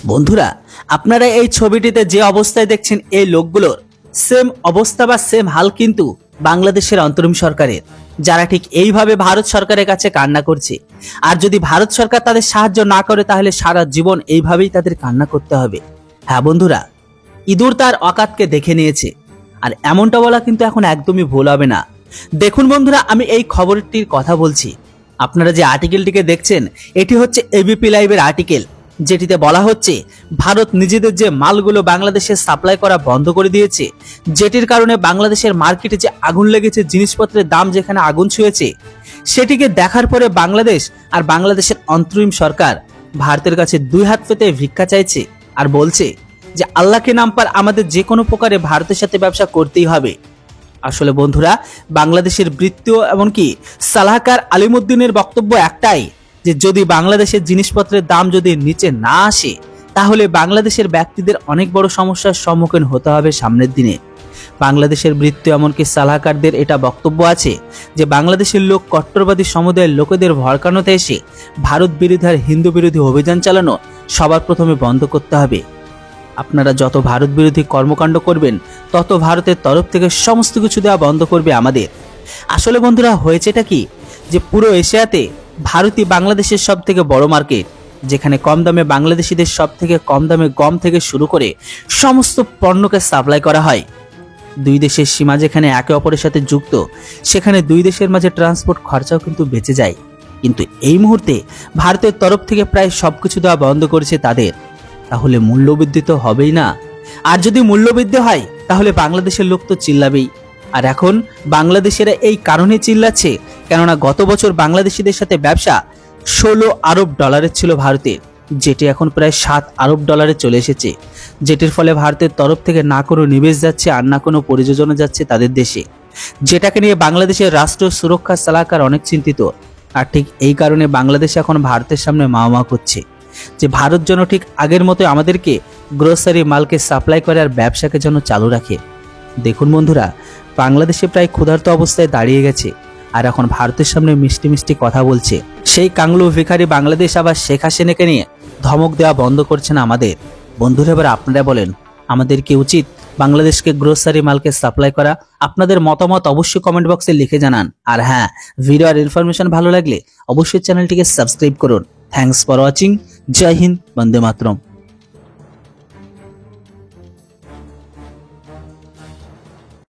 বন্ধুরা, আপনারা এই ছবিটিতে যে অবস্থায় দেখছেন এই লোকগুলোর সেম অবস্থা বা সেম হাল কিন্তু বাংলাদেশের অন্তরিম সরকারের, যারা ঠিক এইভাবে ভারত সরকারের কাছে কান্না করছে। আর যদি ভারত সরকার তাদের সাহায্য না করে তাহলে সারা জীবন এইভাবেই তাদের কান্না করতে হবে। হ্যাঁ বন্ধুরা, ইঁদুর তার অকাতকে দেখে নিয়েছে, আর এমনটা বলা কিন্তু এখন একদমই ভুল হবে না। দেখুন বন্ধুরা, আমি এই খবরটির কথা বলছি। আপনারা যে আর্টিকেলটিকে দেখছেন এটি হচ্ছে এবিপি লাইভের আর্টিকেল, যেটিতে বলা হচ্ছে ভারত নিজেদের যে মালগুলো বাংলাদেশে সাপ্লাই করা বন্ধ করে দিয়েছে, যেটির কারণে বাংলাদেশের মার্কেটে যে আগুন লেগেছে, জিনিসপত্রের দাম যেখানে আগুন ছুঁয়েছে, সেটিকে দেখার পরে বাংলাদেশ আর বাংলাদেশের অন্তরিম সরকার ভারতের কাছে দুই হাত পেতে ভিক্ষা চাইছে আর বলছে যে আল্লাহকে নাম পার আমাদের যে কোনো প্রকারে ভারতের সাথে ব্যবসা করতেই হবে। আসলে বন্ধুরা, বাংলাদেশের বৃত্তীয় এমনকি সালাহকার আলিমুদ্দিনের বক্তব্য একটাই, যে যদি বাংলাদেশের জিনিসপত্রের দাম যদি নিচে না আসে তাহলে বাংলাদেশের ব্যক্তিদের অনেক বড় সমস্যার সম্মুখীন হতে হবে সামনের দিনে। বাংলাদেশের বৃত্তীয় এমনকি সালাহকারদের এটা বক্তব্য আছে যে বাংলাদেশের লোক কট্টরবাদী সমুদায়ের লোকেদের ভড়কানোতে এসে ভারত বিরোধী আর হিন্দু বিরোধী অভিযান চালানো সবার প্রথমে বন্ধ করতে হবে। আপনারা যত ভারত বিরোধী কর্মকাণ্ড করবেন তত ভারতের তরফ থেকে সমস্ত কিছু দেওয়া বন্ধ করবে আমাদের। আসলে বন্ধুরা, হয়েছেটা কি যে পুরো এশিয়াতে ভারতই বাংলাদেশের সব থেকে বড় মার্কেট, যেখানে কম দামে বাংলাদেশিদের সব থেকে কম দামে গম থেকে শুরু করে সমস্ত পণ্যকে সাপ্লাই করা হয়। দুই দেশের সীমা যেখানে একে অপরের সাথে যুক্ত, সেখানে দুই দেশের মাঝে ট্রান্সপোর্ট খরচাও কিন্তু বেঁচে যায়। কিন্তু এই মুহূর্তে ভারতের তরফ থেকে প্রায় সবকিছু দেওয়া বন্ধ করেছে তাদের। তাহলে মূল্যবৃদ্ধি তো হবেই না, আর যদি মূল্যবৃদ্ধি হয় তাহলে বাংলাদেশের লোক তো চিল্লাবেই। আর এখন বাংলাদেশিরা এই কারণে চিল্লাচ্ছে কেননা গত বছর বাংলাদেশিদের সাথে ব্যবসা 16 আরব ডলারের ছিল ভারতের, যেটি এখন প্রায় 7 আরব ডলারে চলে এসেছে, যেটির ফলে ভারতের তরফ থেকে না কোনো নিবেশ যাচ্ছে আর না কোনো পরিযোজনা যাচ্ছে তাদের দেশে, যেটাকে নিয়ে বাংলাদেশের রাষ্ট্র সুরক্ষা সালাহকার অনেক চিন্তিত। আর ঠিক এই কারণে বাংলাদেশ এখন ভারতের সামনে মাওয়া করছে যে ভারত যেন ঠিক আগের মতো আমাদেরকে গ্রোসারি মালকে সাপ্লাই করে আর ব্যবসাকে যেন চালু রাখে। দেখুন বন্ধুরা, বাংলাদেশে প্রায় ক্ষুধার্ত অবস্থায় দাঁড়িয়ে গেছে, আর এখন ভারতের সামনে মিষ্টি মিষ্টি কথা বলছে। সেই কাংলু ভিখারি বাংলাদেশ আবার শেখ হাসিনাকে নিয়ে ধমক দেওয়া বন্ধ করছে না আমাদের। বন্ধুরা, এবার আপনারা বলেন, আমাদের কি উচিত বাংলাদেশকে গ্রোসারি মালকে সাপ্লাই করা? আপনাদের মতামত অবশ্যই কমেন্ট বক্সে লিখে জানান। আর হ্যাঁ, ভিডিও আর ইনফরমেশন ভালো লাগলে অবশ্যই চ্যানেলটিকে সাবস্ক্রাইব করুন। Thanks for watching. জয় হিন্দ, বন্দে মাতরম।